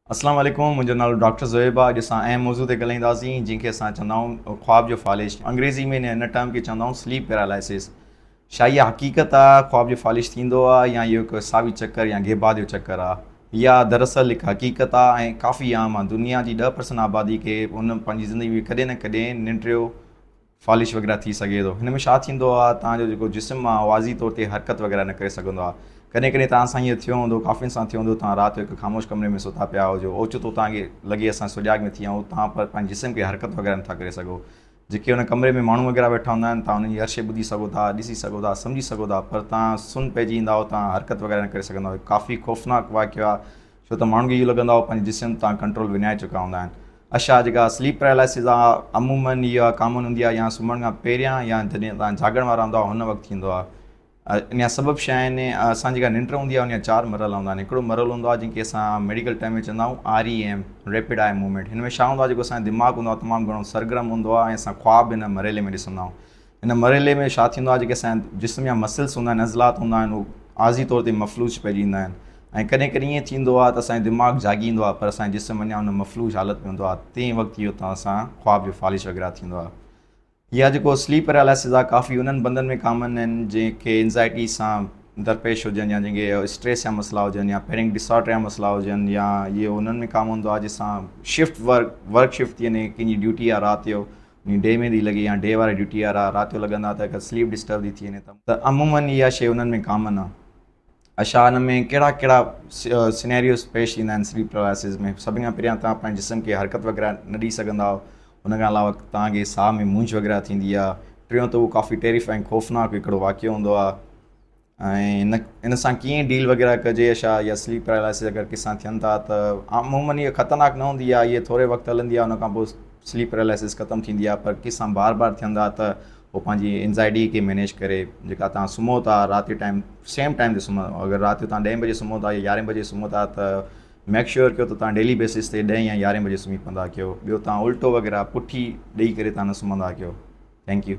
अस्सलाम वालेकुम, मुंहिंजो नालो डॉक्टर ज़ोएब आहे। अॼु असां अहम मौज़ू ते ॻाल्हाईंदासीं जंहिंखे असां चवंदा आहियूं ख़्वाब जो फ़ालिश। अंग्रेज़ी में हिन टर्म खे चवंदा आहियूं स्लीप पैरालिसिस। छा इहा हक़ीक़त आहे ख़्वाब जो फ़ालिश थींदो आहे या इहो हिकु सावी चकर या गेबा जो चकर आहे? इहा दरअसल हिकु हक़ीक़त आहे ऐं काफ़ी आम आहे। दुनिया जी 10% आबादी खे उन पंहिंजी ज़िंदगी में कॾहिं न कॾहिं निंड जो फ़ालिश वग़ैरह थी सघे थो। हिन में छा थींदो आहे, तव्हांजो जेको जिस्म आहे वाज़ी तौर ते हरकत वग़ैरह न करे सघंदो आहे। कॾहिं कॾहिं तव्हां सां ईअं थियो हूंदो, काफ़ियुनि सां थियो हूंदो, तव्हां राति जो हिकु ख़ामोश कमरे में सुता पिया हुजो, ओचितो तव्हांखे लॻे असां सुजाॻ में थी विया आहियूं, तव्हां पर पंहिंजे जिस्म खे हरकत वग़ैरह नथा करे सघो। जेके हुन कमरे में माण्हू वग़ैरह वेठा हूंदा आहिनि, तव्हां हुननि जी हर शइ ॿुधी सघो था, ॾिसी सघो था, सम्झी सघो था, पर तव्हां सुन पइजी ईंदा हो, तव्हां हरकत वग़ैरह न करे सघंदा आहियो। काफ़ी ख़ौफ़नाक वाक़ियो आहे, छो त माण्हुनि खे इहो लॻंदो आहे पंहिंजे जिस्म तां कंट्रोल विञाए चुका हूंदा आहिनि। अच्छा, जेका स्लीप पैरालिसिस आहे अमूमन इहा कॉमन हूंदी आहे या सुम्हण खां पहिरियां या जॾहिं तव्हां जागण वारा हूंदा हुन वक़्तु थींदो आहे। इन जा सबबु छा आहिनि? असां जेका निंड हूंदी आहे उन जा 4 मरहल हूंदा आहिनि। हिकिड़ो मरहल हूंदो आहे जंहिंखे असां मेडिकल टर्म में चवंदा आहियूं REM, रैपिड आई मूवमेंट। हिन में छा हूंदो आहे, जेको असांजो दिमाग़ हूंदो आहे तमामु घणो सरगर्म हूंदो आहे ऐं असां ख़्वाब हिन मरहले में ॾिसंदा आहियूं। हिन मरहले में छा थींदो आहे, जेके असांजा जिस्म जा मसल्स हूंदा आहिनि, अज़लात हूंदा आहिनि, उहे आज़ी तौर ते मफ़लूज पइजी ईंदा आहिनि। ऐं कॾहिं कॾहिं ईअं थींदो आहे त असांजो दिमाग़ जाॻींदो आहे पर असांजो जिस्म अञा हुन मफ़लूज हालत में हूंदो आहे। तंहिं वक़्तु इहो तव्हां सां ख़्वाब जो फ़ालिश वग़ैरह थींदो आहे। इहा जेको स्लीप पैरालिसिस आहे काफ़ी उन्हनि बंदनि में कॉमन आहिनि जंहिंखे एंज़ाइटी सां दरपेश हुजनि या जंहिंखे स्ट्रेस जा मसइला हुजनि या पैनिक डिसऑर्डर जा मसइला हुजनि, या इहो उन्हनि में कॉमन हूंदो आहे जंहिंसां शिफ्ट वर्क शिफ्ट थी वञे, कंहिंजी ड्यूटी आहे राति जो डे में थी लॻे या डे वारे ड्यूटी वारा राति जो लॻंदा त हिकु स्लीप डिस्टर्ब थी वञे, त अमूमन इहा शइ उन्हनि में कॉमन आहे। अच्छा, हिन में कहिड़ा कहिड़ा सिनेरियोस पेश ईंदा आहिनि स्लीप पैरालिसिस में? सभिनि खां पहिरियां तव्हां पंहिंजे जिस्म खे हरकत वग़ैरह न ॾेई सघंदा आहियो। हुन खां अलावा तव्हांखे साह में मूंझ वग़ैरह थींदी आहे। टियों त उहो काफ़ी टेरिफाइंग ख़ौफ़नाक हिकिड़ो वाक़ियो हूंदो आहे। ऐं इन सां कीअं डील वग़ैरह कजे? छा या स्लीप पैरालिसिस अगरि कंहिंसां थियनि था त अमूमन इहा ख़तरनाक न हूंदी आहे, इहे थोरे वक़्तु हलंदी आहे, हुन खां पोइ स्लीप पैरालिसिस ख़तमु थींदी आहे। पर कंहिंसां बार बार थियनि था त उहो पंहिंजी एंज़ाइटी खे मैनेज करे, जेका तव्हां सुम्हो था राति जो टाइम सेम टाइम ते सुम्हो, अगरि राति जो तव्हां 10 बजे सुम्हो था या 11 बजे सुम्हो था त मेक श्योर कयो त तव्हां डेली बेसिस ते 10 या 11 बजे सुम्ही पवंदा कयो। ॿियो तव्हां उल्टो वग़ैरह पुठी ॾेई करे तव्हां न सुम्हंदा कयो। Thank U.